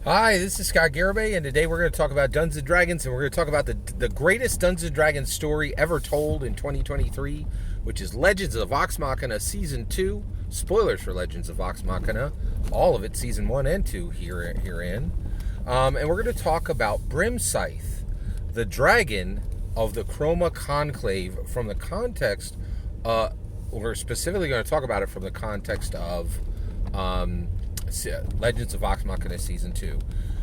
Hi, this is Scott Garibay, and today we're going to talk about Dungeons & Dragons, and we're going to talk about the greatest Dungeons & Dragons story ever told in 2023, which is Legends of Vox Machina Season 2. Spoilers for Legends of Vox Machina. All of it, Season 1 and 2 herein. And we're going to talk about Brimscythe, the dragon of the Chroma Conclave, from the context, we're specifically going to talk about it from the context of Legends of Vox Machina Season 2.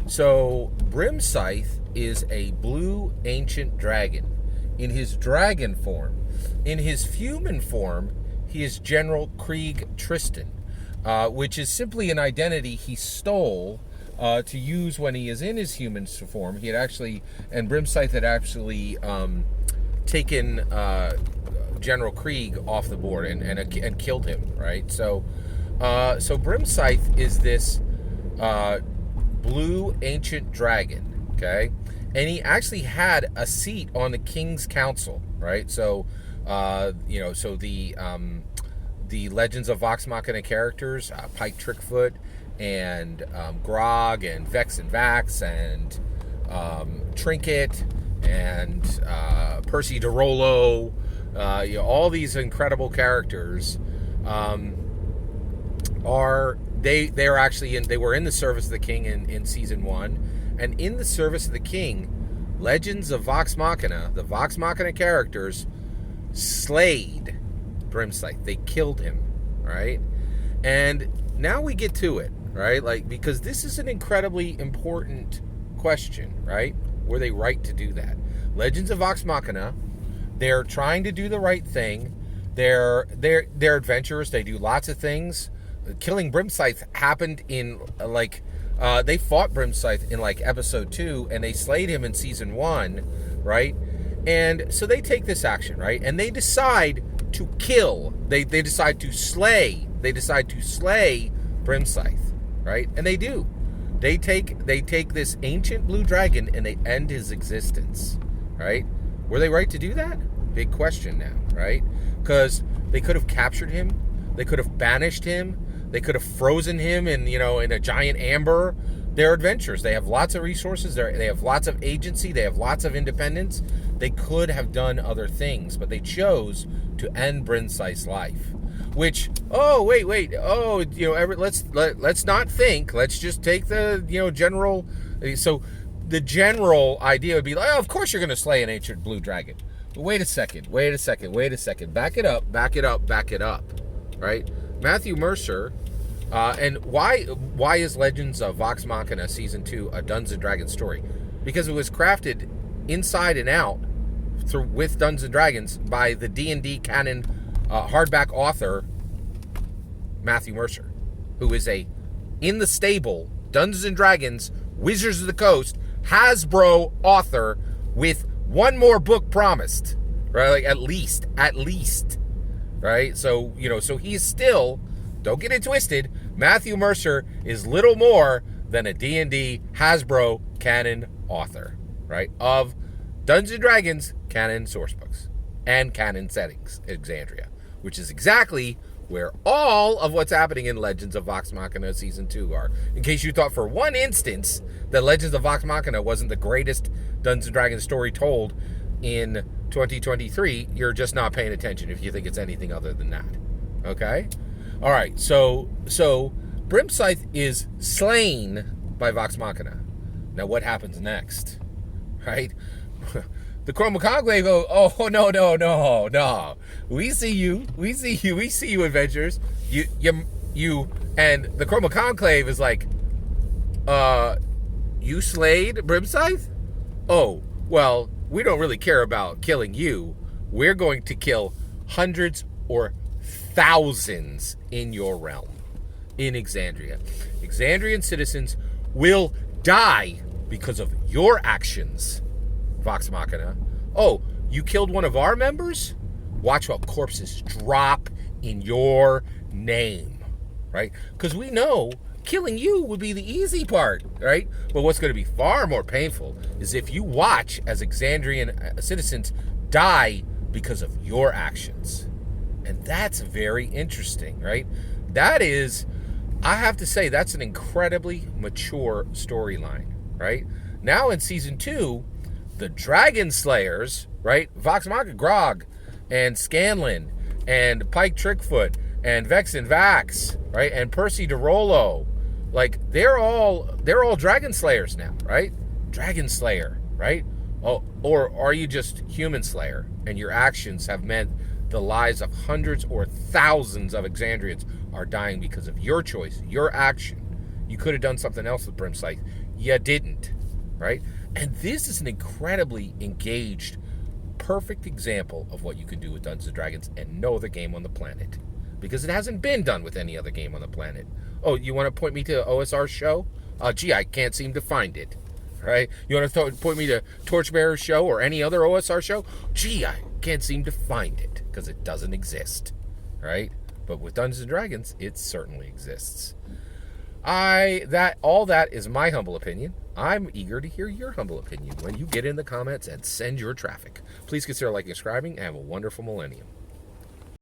So, Brimscythe is a blue ancient dragon in his dragon form. In his human form, he is General Krieg Tristan, which is simply an identity he stole to use when he is in his human form. He had actually, and Brimscythe had actually taken General Krieg off the board and killed him, right? So Brimscythe is this blue ancient dragon, okay? And he actually had a seat on the King's Council, right? So, so the Legends of Vox Machina characters, Pike Trickfoot and Grog and Vex and Vax and Trinket and Percy DeRollo, all these incredible characters they were in the service of the king in season 1, and in the service of the king, Legends of Vox Machina, the Vox Machina characters slayed Brimscythe. They killed him, right? And now we get to it, right? Because this is an incredibly important question, right? Were they right to do that? Legends of Vox Machina, they're trying to do the right thing. They're adventurers. They do lots of things. Killing Brimscythe happened in they fought Brimscythe in episode 2, and they slayed him in season 1, right? And so they take this action, right? And they decide to kill. They decide to slay. They decide to slay Brimscythe, right? And they do. They take this ancient blue dragon and they end his existence, right? Were they right to do that? Big question now, right? Because they could have captured him. They could have banished him. They could have frozen him in a giant amber. They're adventurers. They have lots of resources. They have lots of agency. They have lots of independence. They could have done other things, but they chose to end Brimscythe's life. Which, let's not think. Let's just take the general. So the general idea would be like, oh, of course you're going to slay an ancient blue dragon. But wait a second. Back it up. Right? Matthew Mercer, and why is Legends of Vox Machina Season 2 a Dungeons & Dragons story? Because it was crafted inside and out with Dungeons & Dragons by the D&D canon hardback author Matthew Mercer, who is in the stable Dungeons & Dragons Wizards of the Coast Hasbro author with one more book promised, right? At least. Right? So he's still, don't get it twisted, Matthew Mercer is little more than a D&D Hasbro canon author, right? Of Dungeons & Dragons canon sourcebooks and canon settings, Exandria, which is exactly where all of what's happening in Legends of Vox Machina Season 2 are. In case you thought for one instance that Legends of Vox Machina wasn't the greatest Dungeons & Dragons story told in 2023, you're just not paying attention if you think it's anything other than that. Okay? All right, so Brimscythe is slain by Vox Machina. Now what happens next? Right? The Chroma Conclave go, oh, no. We see you, adventurers. You, and the Chroma Conclave is like, you slayed Brimscythe? Oh, well, we don't really care about killing you. We're going to kill hundreds or thousands in your realm, in Exandria. Exandrian citizens will die because of your actions, Vox Machina. Oh, you killed one of our members? Watch while corpses drop in your name, right? Because we know killing you would be the easy part, right? But what's going to be far more painful is if you watch as Exandrian citizens die because of your actions. And that's very interesting, right? That is, I have to say that's an incredibly mature storyline, right? Now in season 2, the Dragon Slayers, right? Vox Machina Grog and Scanlan and Pike Trickfoot and Vex and Vax, right? And Percy DeRollo, like they're all Dragon Slayers now, right? Dragon Slayer, right? Oh, or are you just Human Slayer and your actions have meant the lives of hundreds or thousands of Exandrians are dying because of your choice, your action? You could have done something else with Brimscythe. You didn't, right? And this is an incredibly engaged, perfect example of what you can do with Dungeons & Dragons and no other game on the planet. Because it hasn't been done with any other game on the planet. Oh, you want to point me to OSR show? Gee, I can't seem to find it. Right? You want to point me to Torchbearer's show or any other OSR show? Gee, I can't seem to find it because it doesn't exist. Right? But with Dungeons & Dragons, it certainly exists. All that is my humble opinion. I'm eager to hear your humble opinion when you get in the comments and send your traffic. Please consider liking and subscribing and have a wonderful millennium.